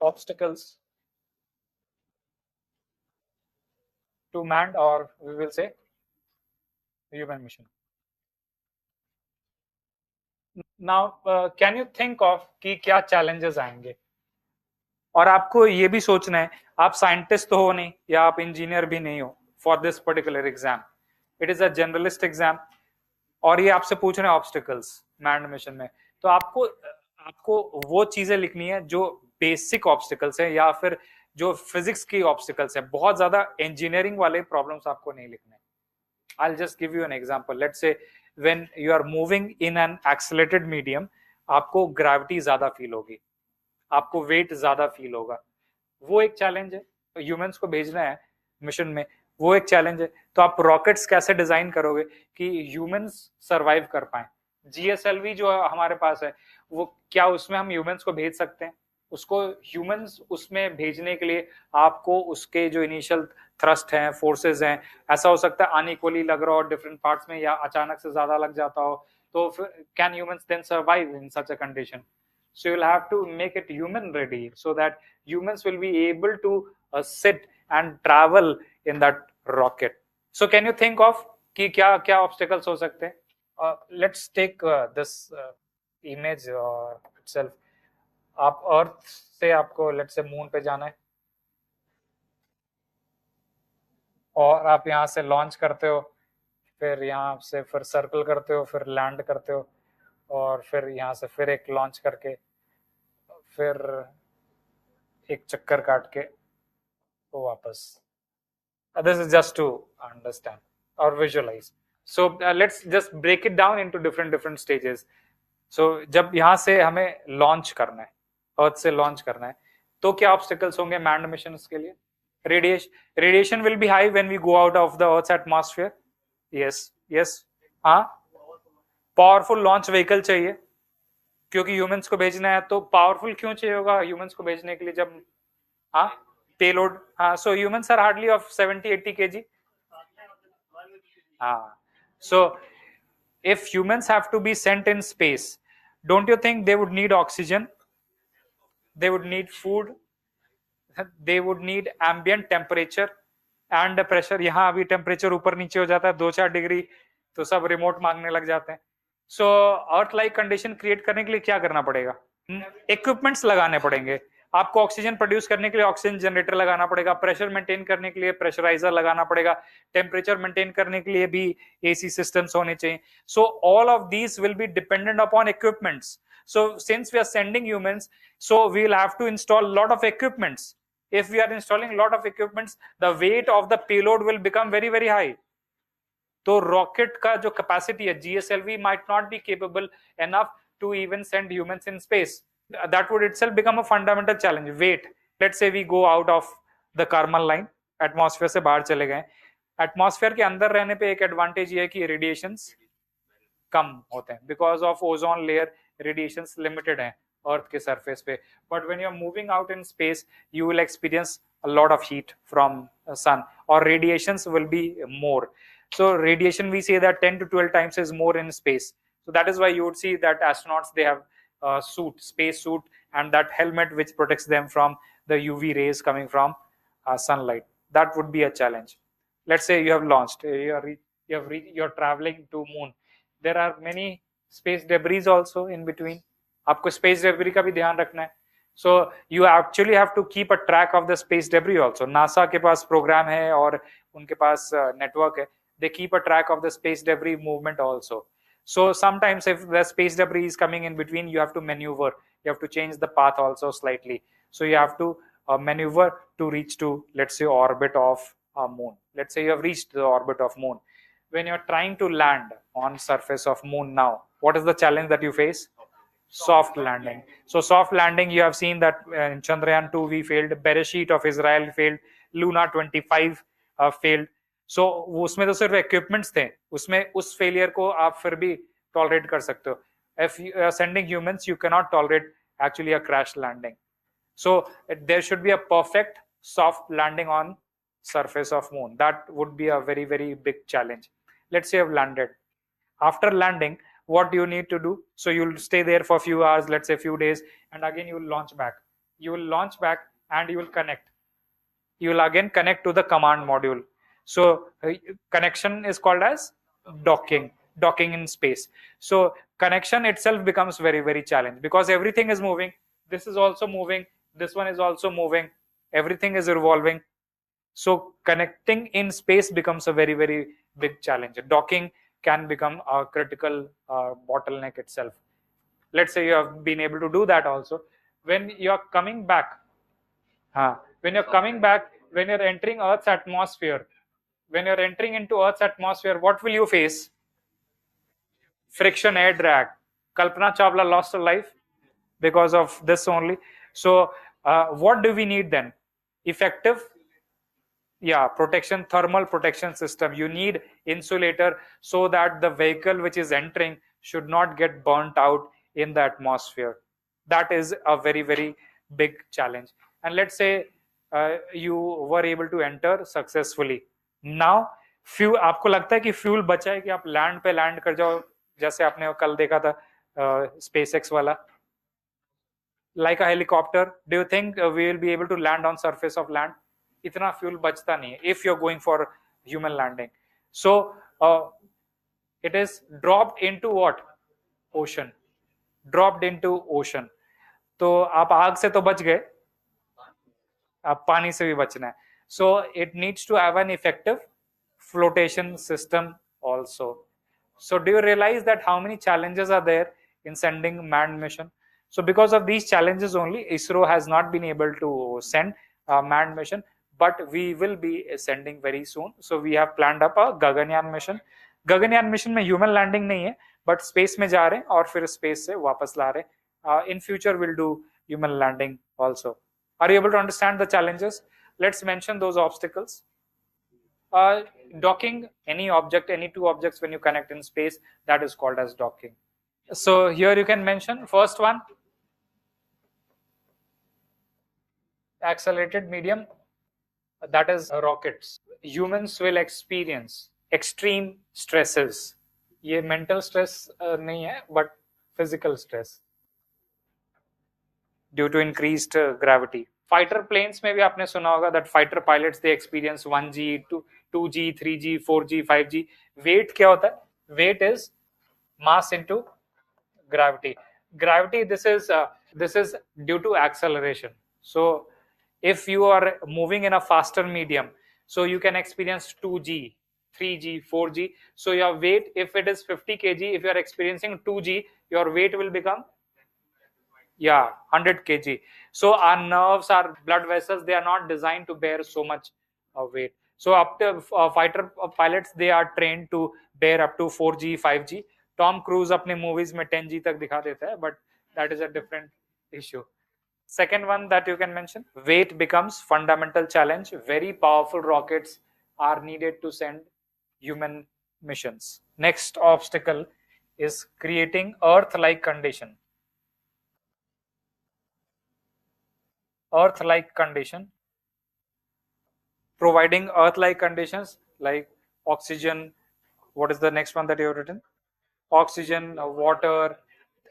obstacles to manned, or we will say human mission. Now can you think of कि क्या challenges आएंगे? और आपको ये भी सोचना है, आप साइंटिस्ट तो हो नहीं या आप इंजीनियर भी नहीं हो for this particular exam. It is a generalist exam और ये आपसे पूछ रहे हैं ऑब्स्टिकल्स मैन्ड मिशन में. तो आपको आपको वो चीजें लिखनी है जो बेसिक ऑब्स्टिकल्स है या फिर जो फिजिक्स की ऑब्स्टिकल्स है. बहुत ज्यादा इंजीनियरिंग वाले प्रॉब्लम्स आपको नहीं लिखने. I'll just give you an example. Let's say when you are moving in an accelerated medium, आपको ग्रेविटी ज्यादा फील होगी, आपको वेट ज्यादा फील होगा. वो एक चैलेंज है. ह्यूमंस को भेजना है मिशन में, वो एक चैलेंज है. तो आप रॉकेट्स कैसे डिजाइन करोगे कि ह्यूमंस सरवाइव कर पाए. जीएसएलवी जो हमारे पास है, वो क्या उसमें हम ह्यूमंस को भेज सकते हैं? उसको ह्यूमंस उसमें भेजने के लिए आपको उसके जो इनिशियल थ्रस्ट हैं, फोर्सेस हैं, ऐसा हो सकता है अनइक्वली लग रहा हो डिफरेंट पार्ट्स में या अचानक से ज्यादा लग जाता हो. तो can humans then survive in such a condition? So you'll have to make it human ready so that humans will be able to sit and travel in that rocket. So can you think of कि क्या क्या obstacles हो सकते हैं? Let's take this image itself. आप अर्थ से आपको let's say moon पे जाना है और आप यहाँ से लॉन्च करते हो, फिर यहाँ से फिर सर्कल करते हो, फिर लैंड करते हो और फिर यहाँ से फिर एक लॉन्च करके फिर एक चक्कर काट के तो वापस. This is just to understand or visualize. So let's just break it down into different stages. So जब यहाँ से हमें लॉन्च करना है, अर्थ से लॉन्च करना है, तो क्या ऑब्स्टिकल्स होंगे मैन्ड मिशंस के लिए? Radiation will be high when we go out of the earth's atmosphere. Yes. हाँ, पावरफुल लॉन्च व्हीकल चाहिए क्योंकि ह्यूमंस को भेजना है. तो पावरफुल क्यों चाहिए होगा ह्यूमंस को भेजने के लिए? जब हाँ पेलोड, हाँ, so humans are hardly of 70-80 kg. So if humans have to be sent in space, don't you think they would need oxygen, they would need food, they would need ambient temperature and pressure? यहाँ अभी temperature ऊपर नीचे हो जाता है 2-4 degree तो सब remote मांगने लग जाते हैं. सो अर्थ लाइक कंडीशन क्रिएट करने के लिए क्या करना पड़ेगा? इक्विपमेंट्स लगाने पड़ेंगे. आपको ऑक्सीजन प्रोड्यूस करने के लिए ऑक्सीजन जनरेटर लगाना पड़ेगा, प्रेशर मेंटेन करने के लिए प्रेशराइजर लगाना पड़ेगा, टेम्परेचर मेंटेन करने के लिए भी एसी सिस्टम्स होने चाहिए. So all of these will be dependent upon equipments. So since we are sending humans, so we will have to install a lot of equipments. If we are installing a lot of equipments, the weight of the payload will become very high. तो rocket का जो capacity है, GSLV might not be capable enough to even send humans in space. That would itself become a fundamental challenge. Weight. Let's say we go out of the Kármán line, atmosphere से बाहर चले गए. Atmosphere के अंदर रहने पे एक advantage ये है कि रेडिएशंस कम होते हैं because of ozone layer. Radiations limited हैं अर्थ के सरफेस पे. But when you are moving out in space you will experience a lot of heat from sun और radiations will be more. So radiation, we say that 10 to 12 times is more in space. So that is why you would see that astronauts, they have a suit, space suit, and that helmet which protects them from the UV rays coming from sunlight. That would be a challenge. Let's say you have launched, you're traveling to moon. There are many space debris also in between. आपको space debris का भी ध्यान रखना है. So you actually have to keep a track of the space debris also. NASA के पास programme है और उनके पास नेटवर्क है. They keep a track of the space debris movement also. So sometimes if the space debris is coming in between, you have to maneuver. You have to change the path also slightly. So you have to maneuver to reach to, let's say, orbit of moon. Let's say you have reached the orbit of moon. When you're trying to land on surface of moon now, what is the challenge that you face? Soft landing. So soft landing, you have seen that in Chandrayaan 2 we failed, Bereshit of Israel failed, Luna 25 failed. सो उसमें तो सिर्फ equipments थे, उसमें उस failure को आप फिर भी टॉलरेट कर सकते हो. If you are sending humans you can not tolerate actually a crash landing. So there should be a perfect soft landing on surface of moon. That would be a very big challenge. Let's say you have landed. After landing, what do you need to do? So you'll stay there for a few hours, let's say few days, and again you'll launch back. you will launch back and you will connect. You will again connect to the command module. So connection is called as docking in space. So connection itself becomes very, very challenging because everything is moving. This is also moving. This one is also moving. Everything is revolving. So connecting in space becomes a very, very big challenge. Docking can become a critical bottleneck itself. Let's say you have been able to do that also. When you're coming back, when you're coming back, when you're entering Earth's atmosphere, when you're entering into Earth's atmosphere, what will you face? Friction, air drag. Kalpana Chawla lost her life because of this only. So, what do we need then? Effective, yeah, protection, thermal protection system. You need insulator so that the vehicle which is entering should not get burnt out in the atmosphere. That is a very, very big challenge. And let's say you were able to enter successfully. Now few आपको लगता है कि fuel बचा है कि आप land पे land कर जाओ, जैसे आपने कल देखा था स्पेस एक्स वाला, like a helicopter? Do you think we will be able to land on surface of land? इतना फ्यूल बचता नहीं है if you're going for human landing. So it is dropped into what? Ocean. Dropped into ocean. तो आप आग से तो बच गए, आप पानी से भी बचना है. So it needs to have an effective flotation system also. So do you realize that how many challenges are there in sending manned mission? So because of these challenges only, ISRO has not been able to send a manned mission, but we will be sending very soon. So we have planned up a Gaganyaan mission. Gaganyaan mission में human landing नहीं है, but space में जा रहे हैं और फिर space से वापस ला रहे हैं. In future we'll do human landing also. Are you able to understand the challenges? Let's mention those obstacles. Docking any object, any two objects when you connect in space, that is called as docking. So here you can mention first one, accelerated medium, that is rockets. Humans will experience extreme stresses. ये mental stress नहीं है, but physical stress due to increased gravity. Fighter planes में भी आपने सुना होगा that fighter pilots they experience 1G, 2G, 3G, 4G, 5G. Weight क्या होता है? Weight is mass into gravity. Gravity, this is due to acceleration. So if you are moving in a faster medium, so you can experience 2G, 3G, 4G. So your weight, if it is 50 kg, if you are experiencing 2G, your weight will become 100 kg. So our nerves, our blood vessels, they are not designed to bear so much weight. So up to fighter pilots, they are trained to bear up to 4G, 5G. Tom Cruise अपने movies में 10G तक दिखा देता है, but that is a different issue. Second one that you can mention, weight becomes fundamental challenge. Very powerful rockets are needed to send human missions. Next obstacle is creating Earth-like condition. Earth-like condition, providing Earth-like conditions like oxygen. What is the next one that you have written? Oxygen, water,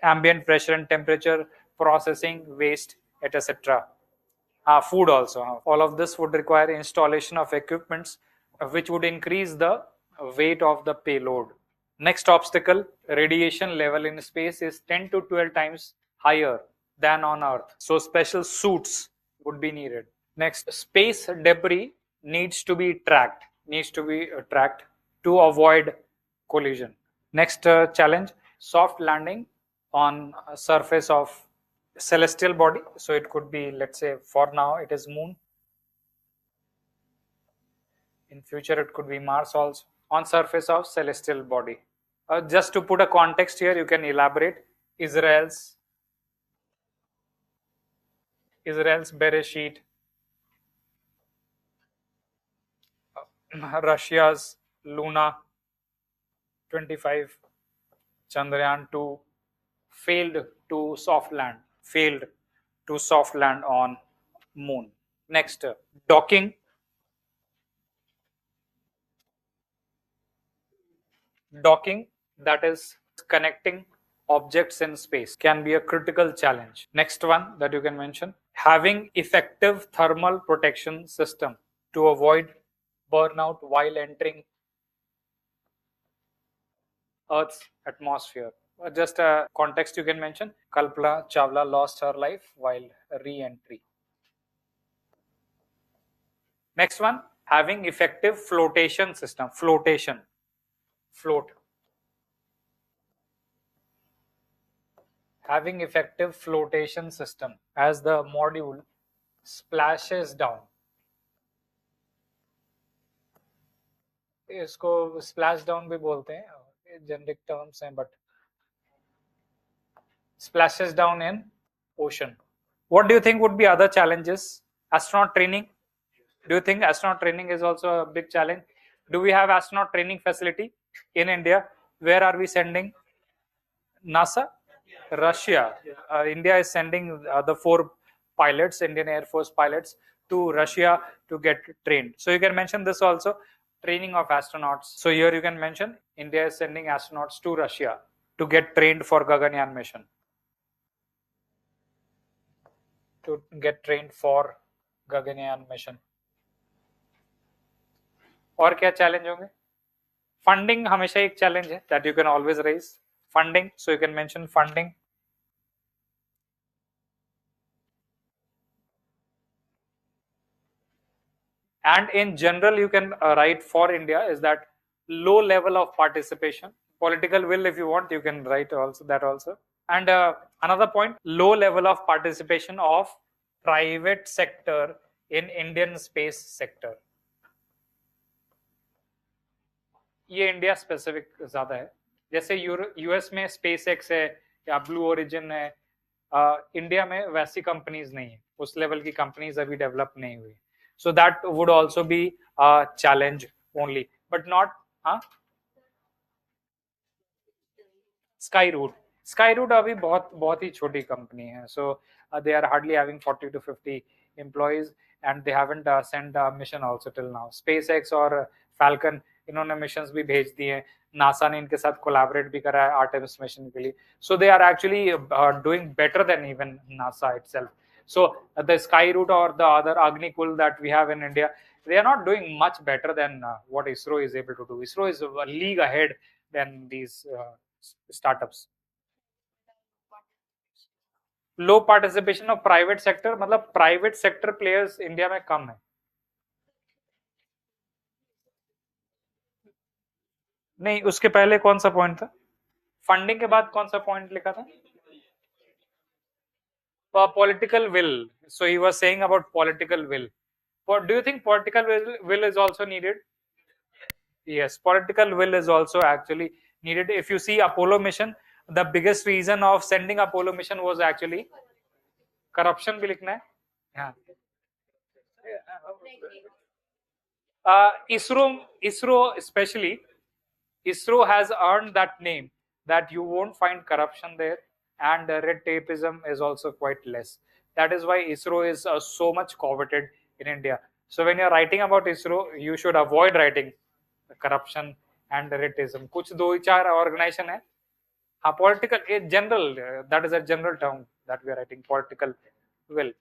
ambient pressure and temperature, processing, waste, etc. Food also. All of this would require installation of equipments which would increase the weight of the payload. Next obstacle, radiation level in space is 10 to 12 times higher than on Earth. So special suits would be needed. Next, space debris needs to be tracked to avoid collision. Next challenge, soft landing on a surface of celestial body. So it could be, let's say for now it is moon. In future it could be Mars also, on surface of celestial body. Just to put a context here, you can elaborate. Israel's Bereshit, Russia's Luna 25, Chandrayaan 2 failed to soft land on moon. Next, docking. Docking, that is connecting objects in space can be a critical challenge. Next one that you can mention, having effective thermal protection system to avoid burnout while entering Earth's atmosphere. Just a context you can mention, Kalpana Chawla lost her life while re-entry. Next one, having effective flotation system. Flotation. Float. Having effective flotation system as the module splashes down. इसको splash down भी बोलते हैं, generic terms हैं, but splashes down in ocean. What do you think would be other challenges? Astronaut training. Do you think astronaut training is also a big challenge? Do we have astronaut training facility in India? Where are we sending? NASA? Russia. India is sending the 4 pilots, Indian Air Force pilots, to Russia to get trained. So you can mention this also, training of astronauts. So here you can mention India is sending astronauts to Russia to get trained for Gaganyaan mission. To get trained for Gaganyaan mission. और क्या challenge होंगे? Funding हमेशा एक challenge है, that you can always raise. Funding, so you can mention funding. And in general, you can write for India is that low level of participation. Political will, if you want, you can write also that also. And another point, low level of participation of private sector in Indian space sector. ये India specific ज्यादा है. जैसे US में space x है या blue origin है, India में वैसी कंपनीज नहीं है, उस लेवल की कंपनीज अभी डेवलप नहीं हुई. So that would also be a challenge only, but not Skyroot. Skyroot अभी बहुत ही छोटी कंपनी है. So they are hardly having 40 to 50 employees and they haven't sent a mission also till now. SpaceX और Falcon इन्होंने missions भी भेज दिए हैं. नासा ने इनके साथ कोलैबोरेट भी करा है आर्टेमिस मिशन के लिए. So they are actually doing better than even NASA itself. So the Skyroot or the other Agnikul that we have in India, they are not doing much better than what ISRO is able to do. ISRO is a league ahead than these startups. Low participation of private sector, मतलब private sector players India में कम है. नहीं, उसके पहले कौन सा point था? Funding के बाद कौन सा पॉइंट लिखा था? Political will. So he was saying about political will. Do you think political will is also needed? Yes, political will is also actually needed. If you see Apollo mission, the biggest reason of sending Apollo mission was actually corruption. भी लिखना है. हाँ. ISRO especially, ISRO has earned that name that you won't find corruption there. And red tapeism is also quite less. That is why ISRO is so much coveted in India. So when you're writing about ISRO, you should avoid writing corruption and red tapeism. कुछ 2-4 organization है. हाँ, political, general, that is a general term that we are writing, political will.